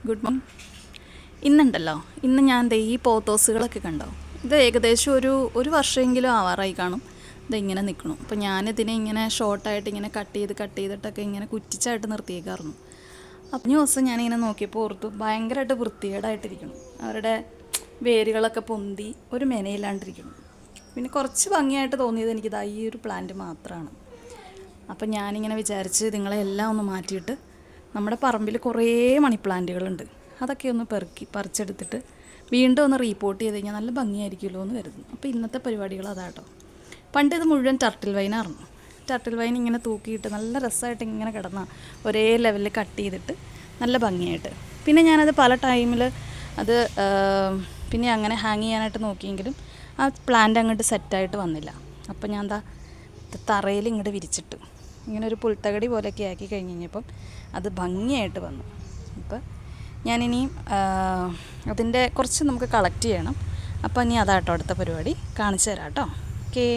Good morning. ഇന്നുണ്ടല്ലോ, ഞാൻ ദേ ഈ പോത്തോസുകളൊക്കെ കണ്ടോ. ഇത് ഏകദേശം ഒരു വർഷമെങ്കിലും ആവാറായി കാണും. ഇതിങ്ങനെ നിൽക്കണം. അപ്പോൾ ഞാനിതിനെ ഇങ്ങനെ ഷോർട്ടായിട്ട് ഇങ്ങനെ കട്ട് ചെയ്തിട്ടൊക്കെ ഇങ്ങനെ കുറ്റിച്ചായിട്ട് നിർത്തിയേക്കാറുണ്ട്. അപ്പം ദിവസം ഞാനിങ്ങനെ നോക്കിയപ്പോൾ ഓർത്തു ഭയങ്കരമായിട്ട് വൃത്തികേടായിട്ടിരിക്കണം. അവരുടെ വേരുകളൊക്കെ പൊന്തി ഒരു മെനയില്ലാണ്ടിരിക്കണം. പിന്നെ കുറച്ച് ഭംഗിയായിട്ട് തോന്നിയത് എനിക്കിതാ ഈ ഒരു പ്ലാന്റ് മാത്രമാണ്. അപ്പം ഞാനിങ്ങനെ വിചാരിച്ച് നിങ്ങളെല്ലാം ഒന്ന് മാറ്റിയിട്ട് നമ്മുടെ പറമ്പിൽ കുറേ മണി പ്ലാന്റുകളുണ്ട്, അതൊക്കെ ഒന്ന് പറിച്ചെടുത്തിട്ട് വീണ്ടും ഒന്ന് റീപോർട്ട് ചെയ്ത് കഴിഞ്ഞാൽ നല്ല ഭംഗിയായിരിക്കുമല്ലോ എന്ന് കരുതുന്നു. അപ്പോൾ ഇന്നത്തെ പരിപാടികൾ അതാട്ടോ. പണ്ട് ഇത് മുഴുവൻ ടർട്ടിൽ വൈനായിരുന്നു. ടർട്ടിൽ വൈൻ ഇങ്ങനെ തൂക്കിയിട്ട് നല്ല രസമായിട്ട് ഇങ്ങനെ കിടന്ന ഒരേ ലെവലിൽ കട്ട് ചെയ്തിട്ട് നല്ല ഭംഗിയായിട്ട്. പിന്നെ ഞാനത് പല ടൈമിൽ അത് പിന്നെ അങ്ങനെ ഹാങ് ചെയ്യാനായിട്ട് നോക്കിയെങ്കിലും ആ പ്ലാന്റ് അങ്ങോട്ട് സെറ്റായിട്ട് വന്നില്ല. അപ്പോൾ ഞാൻ തറയിൽ ഇങ്ങോട്ട് വിരിച്ചിട്ട് ഇങ്ങനെ ഒരു പുൽത്തകടി പോലെയൊക്കെ ആക്കി കഴിഞ്ഞ് കഴിഞ്ഞപ്പം അത് ഭംഗിയായിട്ട് വന്നു. അപ്പോൾ ഞാനിനിയും അതിൻ്റെ കുറച്ച് നമുക്ക് കളക്ട് ചെയ്യണം. അപ്പോൾ ഇനി അതാട്ടോ അടുത്ത പരിപാടി, കാണിച്ചു തരാം കേട്ടോ. ഓക്കേ.